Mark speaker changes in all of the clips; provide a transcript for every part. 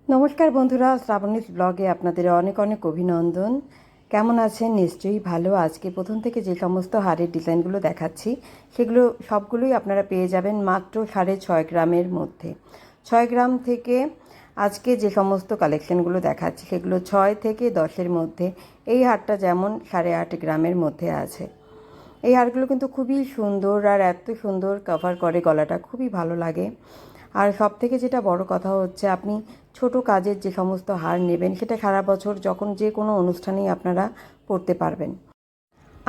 Speaker 1: নমস্কার বন্ধুরা, শ্রাবণীর ব্লগে আপনাদের অনেক অনেক অভিনন্দন। কেমন আছেন? নিশ্চয়ই ভালো। আজকে প্রথম থেকে যে সমস্ত হারের ডিজাইনগুলো দেখাচ্ছি সেগুলো সবগুলোই আপনারা পেয়ে যাবেন মাত্র 6.5 গ্রামের মধ্যে। 6 গ্রাম থেকে আজকে যে সমস্ত কালেকশানগুলো দেখাচ্ছি সেগুলো 6 থেকে 10-এর মধ্যে। এই হারটা যেমন 8.5 গ্রামের মধ্যে আছে। এই হারগুলো কিন্তু খুবই সুন্দর, আর এত সুন্দর কভার করে গলাটা, খুবই ভালো লাগে। আর সব থেকে যেটা বড় কথা হচ্ছে, আপনি ছোট কাজের যে সমস্ত হার নেবেন সেটা সারা বছর যখন যে কোনো অনুষ্ঠানেই আপনারা পরতে পারবেন।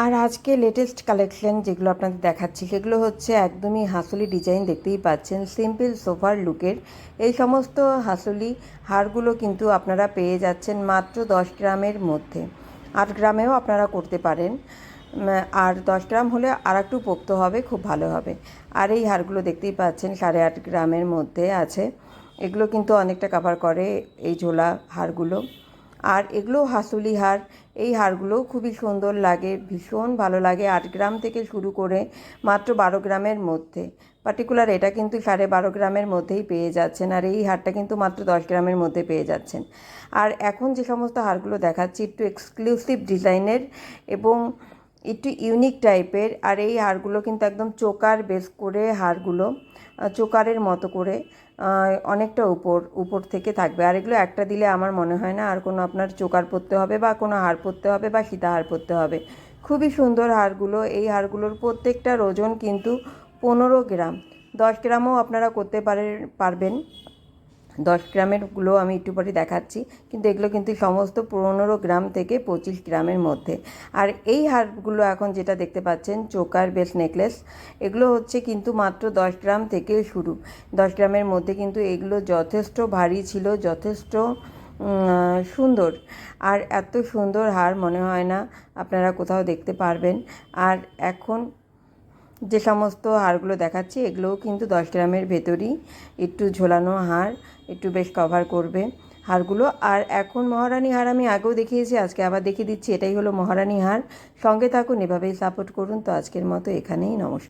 Speaker 1: আর আজকে লেটেস্ট কালেকশন যেগুলো আপনাদের দেখাচ্ছি সেগুলো হচ্ছে একদমই হাসুলি ডিজাইন, দেখতেই পাচ্ছেন সিম্পল সোফার লুকের। এই সমস্ত হাসুলি হারগুলো কিন্তু আপনারা পেয়ে যাচ্ছেন মাত্র 10 গ্রামের মধ্যে। 8 গ্রামেও আপনারা করতে পারেন, আর 10 গ্রাম হলে আর একটু পোক্ত হবে, খুব ভালো হবে। আর এই হারগুলো দেখতেই পাচ্ছেন 8.5 গ্রামের মধ্যে আছে। এগুলো কিন্তু অনেকটা কভার করে এই ঝোলা হারগুলো। আর এগুলো হাসুলি হার। এই হারগুলোও খুবই সুন্দর লাগে, ভীষণ ভালো লাগে। 8 গ্রাম থেকে শুরু করে মাত্র 12 গ্রামের মধ্যে। পার্টিকুলার এটা কিন্তু 12.5 গ্রামের মধ্যেই পেয়ে যাচ্ছেন, আর এই হারটা কিন্তু মাত্র 10 গ্রামের মধ্যে পেয়ে যাচ্ছেন। আর এখন যে সমস্ত হারগুলো দেখাচ্ছি একটু এক্সক্লুসিভ ডিজাইনের এবং একটু ইউনিক টাইপের। আর এই হারগুলো কিন্তু একদম চোকার বেস করে হারগুলো, চোকারের মতো করে অনেকটা উপর থেকে থাকবে। আর এগুলো একটা দিলে আমার মনে হয় না আর কোনো আপনার চোকার পরতে হবে বা কোনো হার পরতে হবে বা সীতাহার পরতে হবে। খুবই সুন্দর হারগুলো। এই হারগুলোর প্রত্যেকটার ওজন কিন্তু 15 গ্রাম। 10 গ্রামও আপনারা করতে পারবেন। 10 গ্রামেরগুলো আমি একটু পরে দেখাচ্ছি, কিন্তু এগুলো কিন্তু সমস্ত 15 গ্রাম থেকে 25 গ্রামের মধ্যে। আর এই হারগুলো এখন যেটা দেখতে পাচ্ছেন চোকার বেস নেকলেস, এগুলো হচ্ছে কিন্তু মাত্র 10 গ্রাম থেকে শুরু। 10 গ্রামের মধ্যে কিন্তু এগুলো যথেষ্ট ভারী ছিল, যথেষ্ট সুন্দর। আর এত সুন্দর হার মনে হয় না আপনারা কোথাও দেখতে পারবেন। আর এখন যে সমস্ত হারগুলো দেখাচ্ছি এগুলোও কিন্তু 10 গ্রামের ভেতরই, একটু ঝোলানো হার, একটু বেশ কভার করবে হারগুলো। আর এখন মহারানী হার আমি আগেও দেখিয়েছি, আজকে আবার দেখিয়ে দিচ্ছি। এটাই হলো মহারানী হার। সঙ্গে থাকুন, এভাবেই সাপোর্ট করুন। তো আজকের মতো এখানেই, নমস্কার।